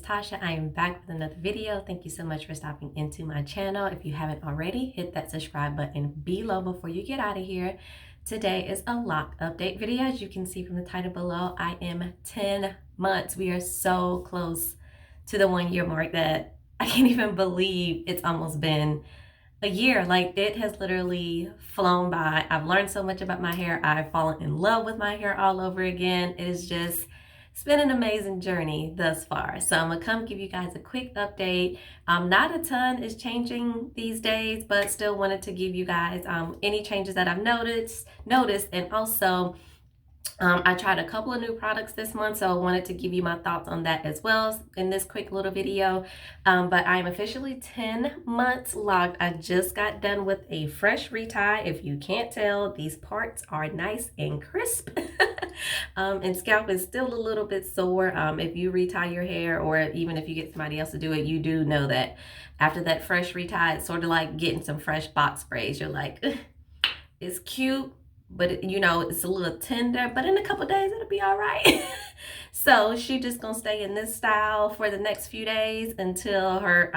Tasha. I am back with another video. Thank you so much for stopping into my channel. If you haven't already, hit that subscribe button below before you get out of here. Today is a lock update video. As you can see from the title below, I am 10 months. We are so close to the 1 year mark that I can't even believe it's almost been a year. Like, it has literally flown by. I've learned so much about my hair. I've fallen in love with my hair all over again. It's been an amazing journey thus far. So I'm gonna come give you guys a quick update. Not a ton is changing these days, but still wanted to give you guys any changes that I've noticed, and also I tried a couple of new products this month, so I wanted to give you my thoughts on that as well in this quick little video. But I'm officially 10 months locked. I just got done with a fresh retie. If you can't tell, these parts are nice and crisp. And scalp is still a little bit sore. If you retie your hair, or even if you get somebody else to do it, you do know that after that fresh retie, it's sort of like getting some fresh box sprays. You're like, it's cute, but it's a little tender, but in a couple days it'll be all right. So she just gonna stay in this style for the next few days until her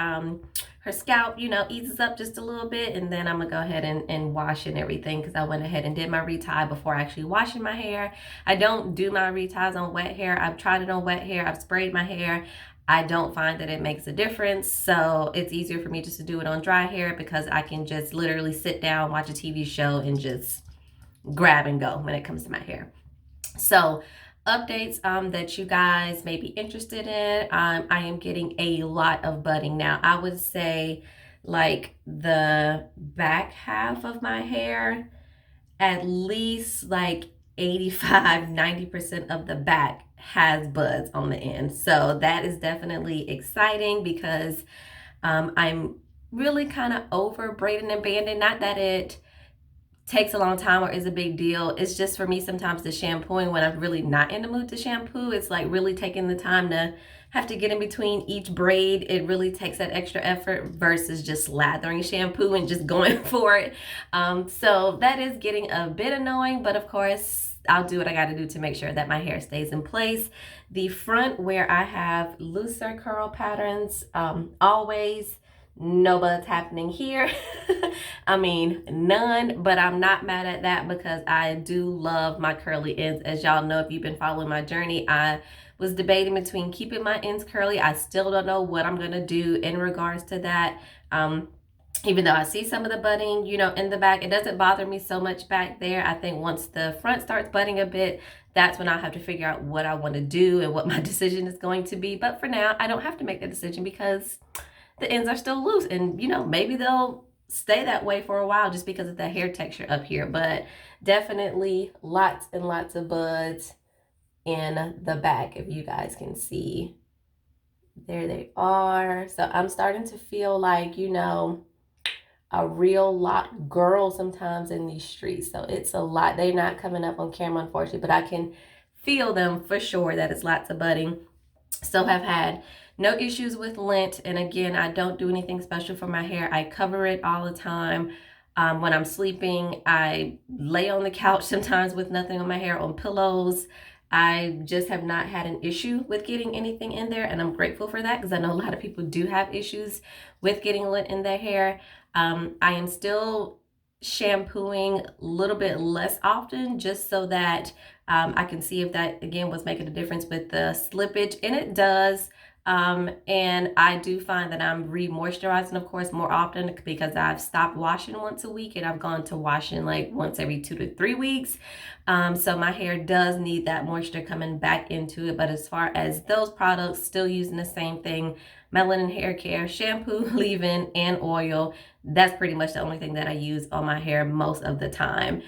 scalp eases up just a little bit, and then I'm gonna go ahead and wash and everything, because I went ahead and did my retie before actually washing my hair. I don't do my reties on wet hair. I've tried it on wet hair. I've sprayed my hair. I don't find that it makes a difference, so it's easier for me just to do it on dry hair, because I can just literally sit down, watch a TV show, and just grab and go when it comes to my hair. So updates that you guys may be interested in. I am getting a lot of budding now. I would say like the back half of my hair, at least like 85-90% of the back has buds on the end. So that is definitely exciting, because I'm really kind of over braiding and banding. Not that it takes a long time or is a big deal. It's just, for me, sometimes the shampooing, when I'm really not in the mood to shampoo, it's like really taking the time to have to get in between each braid. It really takes that extra effort versus just lathering shampoo and just going for it. So that is getting a bit annoying, but of course I'll do what I got to do to make sure that my hair stays in place. The front, where I have looser curl patterns, always no buds happening here. I mean, none, but I'm not mad at that, because I do love my curly ends. As y'all know, if you've been following my journey, I was debating between keeping my ends curly. I still don't know what I'm gonna do in regards to that. Even though I see some of the budding, in the back, it doesn't bother me so much back there. I think once the front starts budding a bit, that's when I'll have to figure out what I want to do and what my decision is going to be. But for now, I don't have to make that decision, because the ends are still loose, and maybe they'll stay that way for a while just because of the hair texture up here. But definitely lots and lots of buds in the back, if you guys can see. There they are. So I'm starting to feel like a real lot girl sometimes in these streets. So it's a lot. They're not coming up on camera, unfortunately, but I can feel them for sure that it's lots of budding. Still have had no issues with lint, and again, I don't do anything special for my hair. I cover it all the time. When I'm sleeping, I lay on the couch sometimes with nothing on my hair, on pillows. I just have not had an issue with getting anything in there, and I'm grateful for that, because I know a lot of people do have issues with getting lint in their hair. I am still shampooing a little bit less often, just so that I can see if that again was making a difference with the slippage, and it does. And I do find that I'm re-moisturizing, of course, more often, because I've stopped washing once a week and I've gone to washing like once every 2 to 3 weeks. So my hair does need that moisture coming back into it. But as far as those products, still using the same thing: melanin hair care, shampoo, leave-in, and oil. That's pretty much the only thing that I use on my hair most of the time.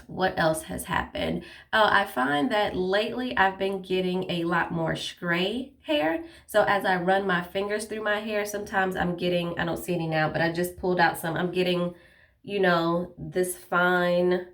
What else has happened? Oh, I find that lately I've been getting a lot more stray hair. So as I run my fingers through my hair, sometimes I'm getting, I don't see any now, but I just pulled out some. I'm getting, this fine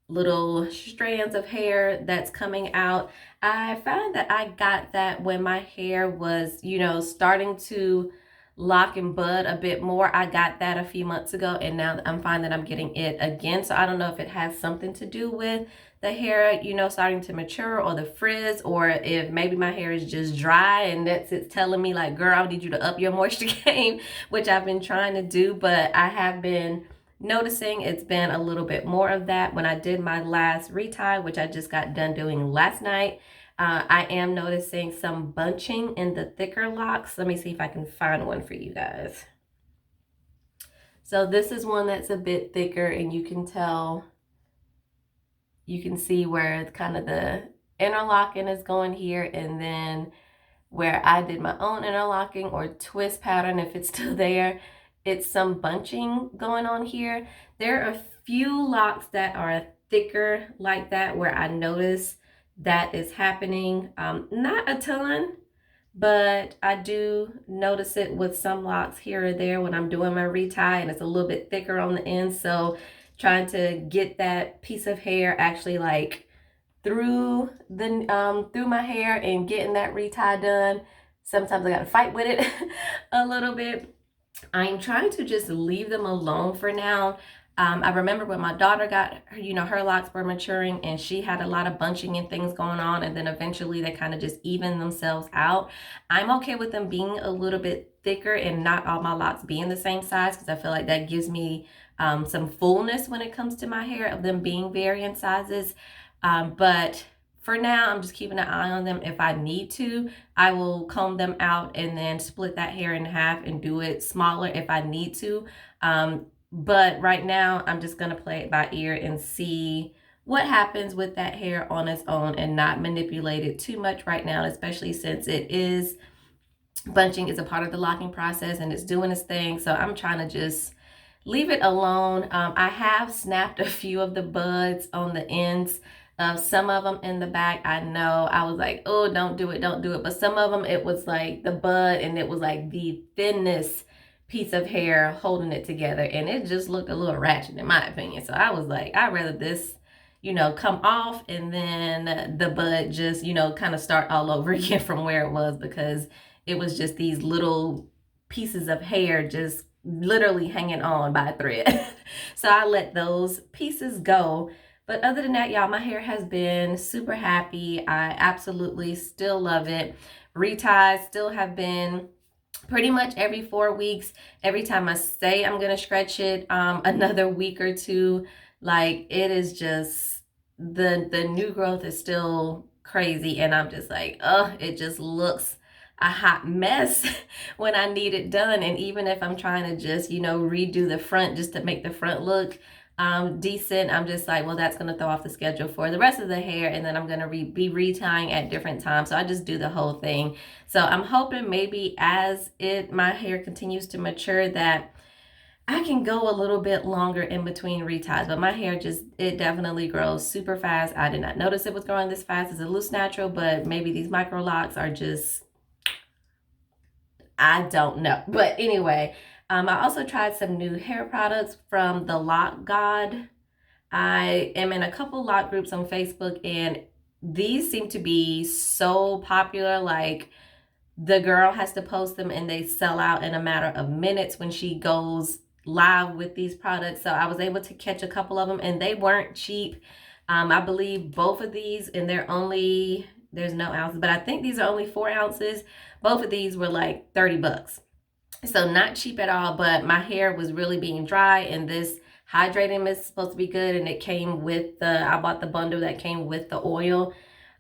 little strands of hair that's coming out. I found that I got that when my hair was, starting to lock and bud a bit more. I got that a few months ago, and now I'm finding that I'm getting it again. So I don't know if it has something to do with the hair, you know, starting to mature, or the frizz, or if maybe my hair is just dry and it's telling me like, girl, I need you to up your moisture game, which I've been trying to do, but I have been noticing it's been a little bit more of that. When I did my last retie, which I just got done doing last night, I am noticing some bunching in the thicker locks. Let me see if I can find one for you guys. So this is one that's a bit thicker, and you can tell, you can see where kind of the interlocking is going here, and then where I did my own interlocking or twist pattern, if it's still there, it's some bunching going on here. There are a few locks that are thicker like that where I notice that is happening. Not a ton, but I do notice it with some locks here or there when I'm doing my retie, and it's a little bit thicker on the end. So trying to get that piece of hair actually like through the through my hair and getting that retie done, sometimes I gotta fight with it a little bit. I'm trying to just leave them alone for now. I remember when my daughter got, you know, her locks were maturing and she had a lot of bunching and things going on, and then eventually they kind of just even themselves out. I'm okay with them being a little bit thicker and not all my locks being the same size, because I feel like that gives me some fullness when it comes to my hair of them being varying sizes. But for now, I'm just keeping an eye on them. If I need to, I will comb them out and then split that hair in half and do it smaller if I need to. But right now, I'm just going to play it by ear and see what happens with that hair on its own and not manipulate it too much right now, especially since it is, bunching is a part of the locking process and it's doing its thing. So I'm trying to just leave it alone. I have snapped a few of the buds on the ends. Some of them in the back, I know I was like, oh, don't do it, don't do it. But some of them, it was like the bud and it was like the thinnest piece of hair holding it together, and it just looked a little ratchet in my opinion. So I was like, I'd rather this, you know, come off and then the bud just, you know, kind of start all over again from where it was, because it was just these little pieces of hair just literally hanging on by a thread. So I let those pieces go. But other than that, y'all, my hair has been super happy. I absolutely still love it. Reties still have been pretty much every 4 weeks. Every time I say I'm gonna stretch it another week or two, like, it is just, the new growth is still crazy, and I'm just like, oh, it just looks a hot mess when I need it done. And even if I'm trying to just, you know, redo the front just to make the front look decent, I'm just like, well, that's going to throw off the schedule for the rest of the hair, and then I'm going to be retying at different times. So I just do the whole thing. So I'm hoping maybe as my hair continues to mature that I can go a little bit longer in between reties. But my hair just, it definitely grows super fast. I did not notice it was growing this fast as a loose natural, but maybe these micro locks are just, I don't know. But anyway, I also tried some new hair products from the Loc God. I am in a couple lock groups on Facebook, and these seem to be so popular. Like, the girl has to post them and they sell out in a matter of minutes when she goes live with these products. So I was able to catch a couple of them, and they weren't cheap. I believe both of these, and they're only, there's no ounces, but I think these are only 4 ounces. Both of these were like 30 bucks. So not cheap at all, but my hair was really being dry, and this hydrating mist is supposed to be good, and it came with I bought the bundle that came with the oil.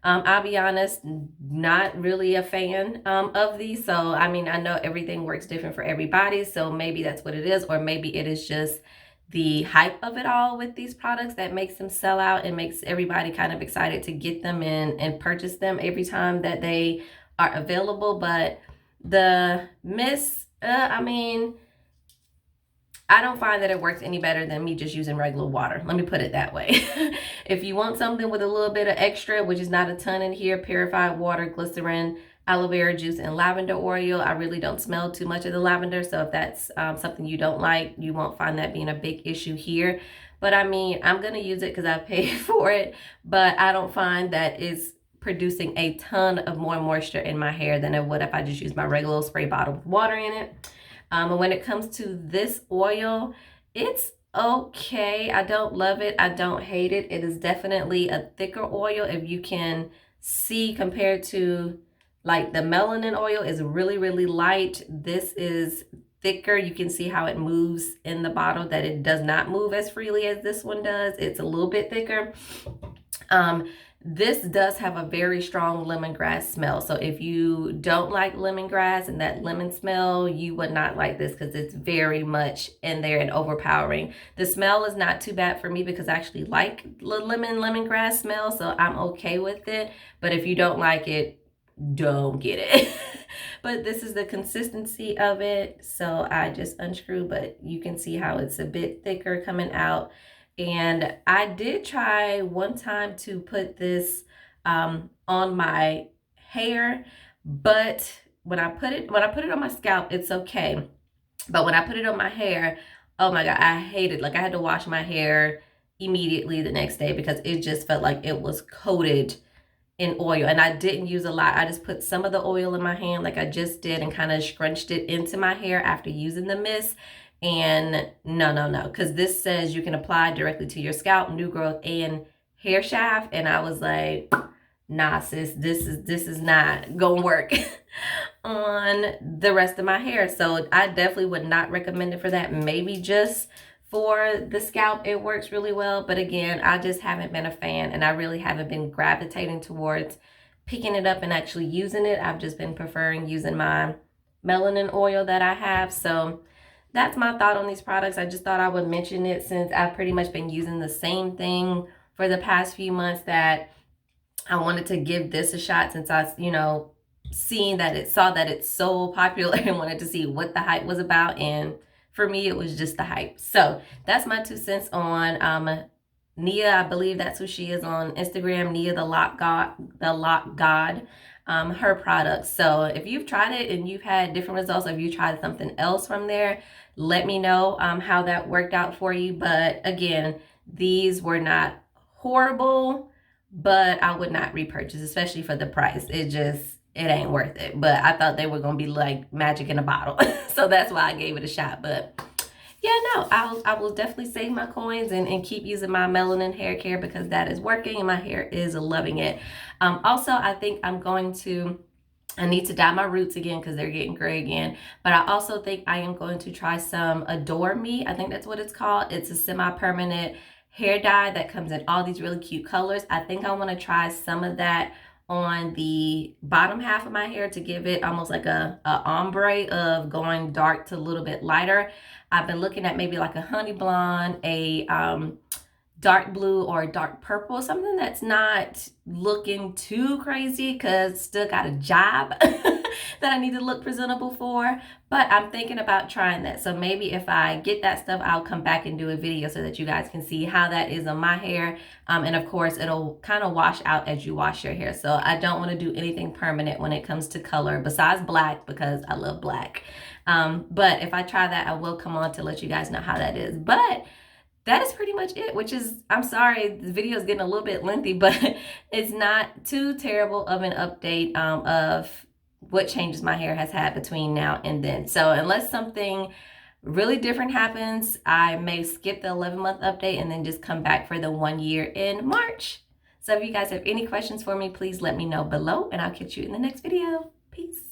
I'll be honest, not really a fan of these. So, I mean, I know everything works different for everybody, so maybe that's what it is, or maybe it is just the hype of it all with these products that makes them sell out and makes everybody kind of excited to get them and purchase them every time that they are available. But the mist, I mean, I don't find that it works any better than me just using regular water. Let me put it that way. If you want something with a little bit of extra, which is not a ton in here, purified water, glycerin, aloe vera juice, and lavender oil. I really don't smell too much of the lavender, so if that's something you don't like, you won't find that being a big issue here. But I mean, I'm going to use it because I paid for it, but I don't find that it's producing a ton of more moisture in my hair than it would if I just use my regular spray bottle with water in it. And when it comes to this oil, it's okay. I don't love it. I don't hate it. It is definitely a thicker oil. If you can see, compared to like the melanin oil is really, really light. This is thicker. You can see how it moves in the bottle, that it does not move as freely as this one does. It's a little bit thicker. This does have a very strong lemongrass smell. So if you don't like lemongrass and that lemon smell, you would not like this because it's very much in there and overpowering. The smell is not too bad for me because I actually like lemongrass smell, so I'm okay with it. But if you don't like it, don't get it. But this is the consistency of it. So I just unscrew, but you can see how it's a bit thicker coming out. And I did try one time to put this on my hair, but when I put it on my scalp, it's okay. But when I put it on my hair, oh my God, I hate it. Like I had to wash my hair immediately the next day because it just felt like it was coated in oil. And I didn't use a lot. I just put some of the oil in my hand like I just did and kind of scrunched it into my hair after using the mist. And no, because this says you can apply directly to your scalp, new growth, and hair shaft. And I was like, nah, sis, this is not gonna work on the rest of my hair. So I definitely would not recommend it for that. Maybe just for the scalp, it works really well. But again, I just haven't been a fan, and I really haven't been gravitating towards picking it up and actually using it. I've just been preferring using my melanin oil that I have. So that's my thought on these products. I just thought I would mention it since I've pretty much been using the same thing for the past few months, that I wanted to give this a shot since I, saw that it's so popular and wanted to see what the hype was about. And for me, it was just the hype. So that's my 2 cents on Nia. I believe that's who she is on Instagram, Nia the Loc God. Her products. So if you've tried it and you've had different results, or if you tried something else from there, let me know how that worked out for you. But again, these were not horrible, but I would not repurchase, especially for the price. It ain't worth it. But I thought they were gonna be like magic in a bottle. So that's why I gave it a shot. But yeah, no, I will definitely save my coins and keep using my melanin hair care because that is working and my hair is loving it. Also, I think I need to dye my roots again because they're getting gray again. But I also think I am going to try some Adore Me. I think that's what it's called. It's a semi-permanent hair dye that comes in all these really cute colors. I think I want to try some of that on the bottom half of my hair to give it almost like a ombre of going dark to a little bit lighter. I've been looking at maybe like a honey blonde, a dark blue or a dark purple, something that's not looking too crazy because still got a job that I need to look presentable for. But I'm thinking about trying that. So maybe if I get that stuff, I'll come back and do a video so that you guys can see how that is on my hair. And of course, it'll kind of wash out as you wash your hair. So I don't want to do anything permanent when it comes to color besides black because I love black. But if I try that, I will come on to let you guys know how that is. But that is pretty much it, which is, I'm sorry, the video is getting a little bit lengthy, but it's not too terrible of an update of what changes my hair has had between now and then. So unless something really different happens, I may skip the 11-month update and then just come back for the 1 year in March. So if you guys have any questions for me, please let me know below and I'll catch you in the next video. Peace.